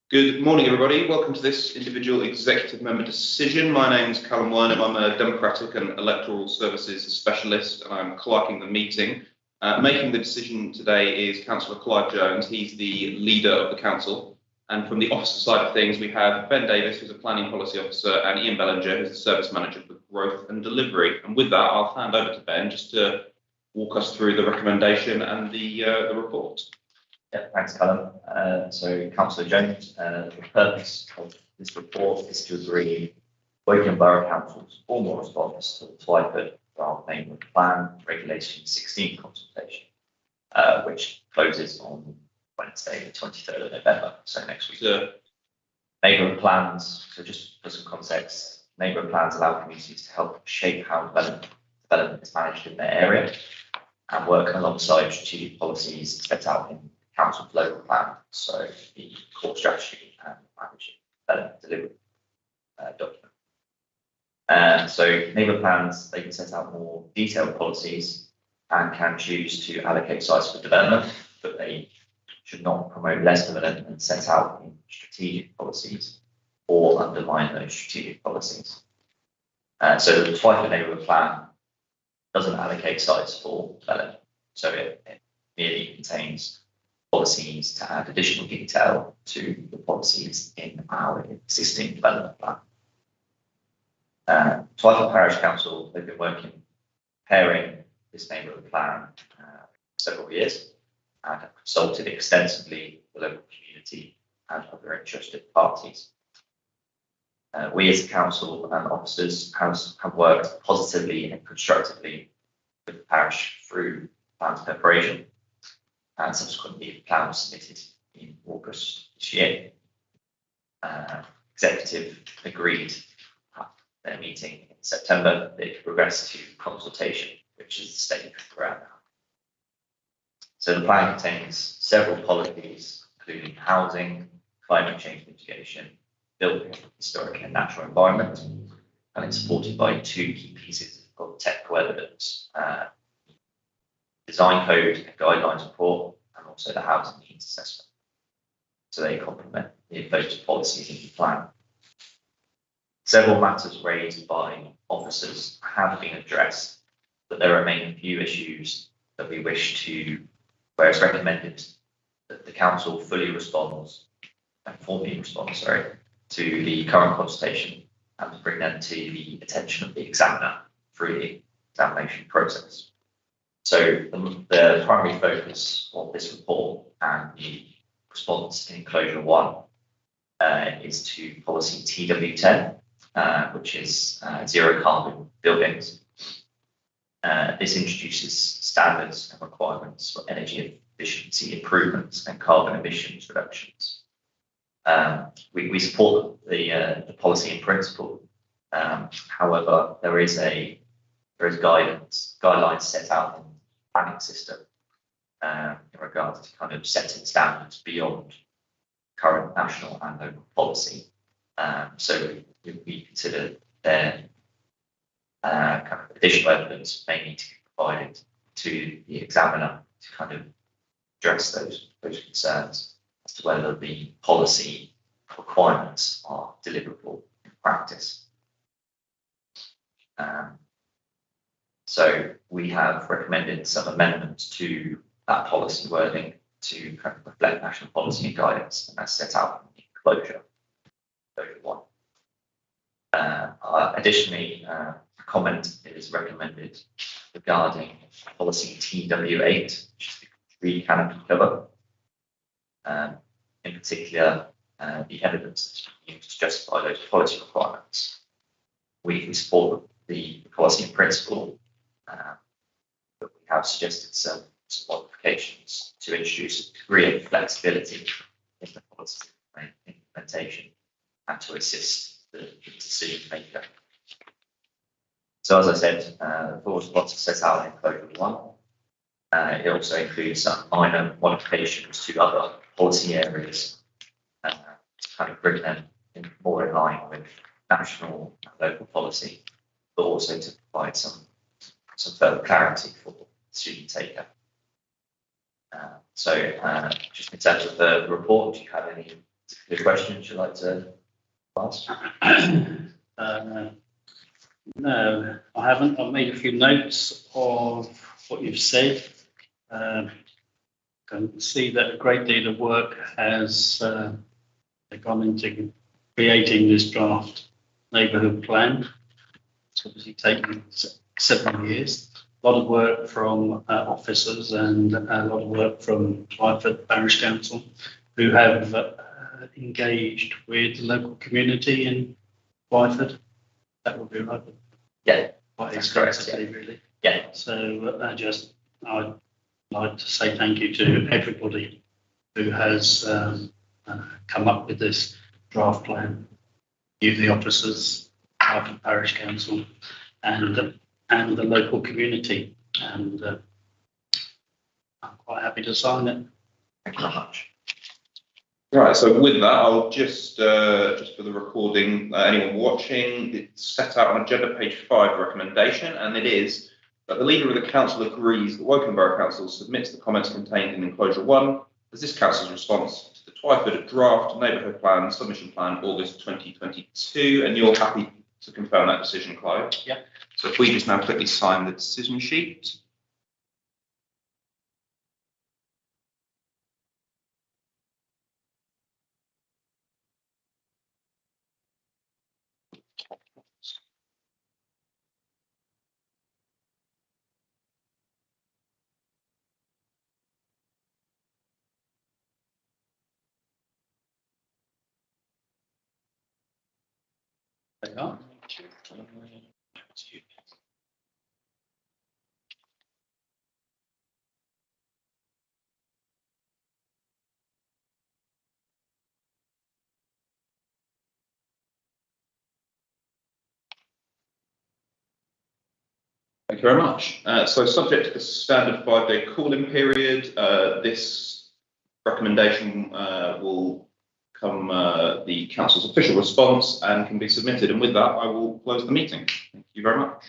Good morning, everybody. Welcome to this individual executive member decision. My name's Callum Wynham. I'm a Democratic and Electoral Services specialist, and I'm clerking the meeting. Making the decision today is Councillor Clive Jones. He's the leader of the council. And from the officer side of things, we have Ben Davis, who's a planning policy officer, and Ian Bellinger, who's the service manager for growth and delivery. And with that, I'll hand over to Ben just to walk us through the recommendation and the report. Yeah, thanks, Callum. So, Councillor Jones, the purpose of this report is to agree Woking Borough Council's formal response to the Twyford Neighbourhood Plan Regulation 16 consultation, which closes on Wednesday, the 23rd of November, so next week. Neighbourhood plans, so just for some context, neighbourhood plans allow communities to help shape how development is managed in their area and work alongside strategic policies set out in Council's local plan, so the core strategy and managing development delivery document. So neighbourhood plans, they can set out more detailed policies and can choose to allocate sites for development, but they should not promote less development set out in strategic policies or undermine those strategic policies. So the Twyford neighbourhood plan doesn't allocate sites for development, so it merely contains policies to add additional detail to the policies in our existing development plan. Twyford Parish Council, they've been working preparing this neighbourhood plan several years and have consulted extensively with the local community and other interested parties. We as a council and officers have worked positively and constructively with the parish through plan preparation, and subsequently the plan was submitted in August this year. Executive agreed at their meeting in September that it progressed to consultation, which is the stage we're at now. So the plan contains several policies, including housing, climate change mitigation, building, historic and natural environment, and it's supported by two key pieces of technical evidence: design code and guidelines report, and also the housing needs assessment. So they complement the those policies in the plan. Several matters raised by officers have been addressed, but there remain a few issues that we wish to, where it's recommended that the council formally responds, to the current consultation and to bring them to the attention of the examiner through the examination process. So the primary focus of this report and the response in enclosure 1 is to policy TW10, which is zero carbon buildings. This introduces standards and requirements for energy efficiency improvements and carbon emissions reductions. We support the policy in principle. However, there is guidelines set out in planning system in regards to kind of setting standards beyond current national and local policy. So we consider their kind of additional evidence may need to be provided to the examiner to kind of address those concerns as to whether the policy requirements are deliverable in practice. So we have recommended some amendments to that policy wording to kind of reflect national policy and guidance, and that's set out in the enclosure 1. Additionally, a comment is recommended regarding policy TW8, which is the tree canopy cover. In particular, the evidence that's used to justify those policy requirements. We support the policy in principle, but we have suggested some modifications to introduce a degree of flexibility in the policy implementation and to assist the decision maker. So, as I said, the full response is set out in enclosure 1. It also includes some minor modifications to other policy areas to kind of bring them more in line with national and local policy, but also to provide some further clarity for the decision taker. So just in terms of the report, do you have any The question, would you like to ask? No, I haven't. I've made a few notes of what you've said. Can see that a great deal of work has gone into creating this draft neighbourhood plan. It's obviously taken 7 years. A lot of work from officers and a lot of work from Twyford Parish Council, who have engaged with the local community in Twyford. That would be right. Yeah, Quite that's correct, extensively, really. yeah, So I'd like to say thank you to everybody who has come up with this draft plan. You, the officers, Twyford Parish Council, and the local community, and I'm quite happy to sign it. thank you very much. Right, so with that, I'll just for the recording, anyone watching, it's set out on agenda page 5 recommendation, and it is that the leader of the council agrees that Woking Borough Council submits the comments contained in enclosure 1 as this council's response to the Twyford draft neighbourhood plan submission plan August 2022, and you're happy to confirm that decision, Clive? Yeah. So if we just now quickly sign the decision sheet. There you are. Thank you very much. So subject to the standard 5-day cooling period, this recommendation will come the council's official response and can be submitted. And with that, I will close the meeting. Thank you very much.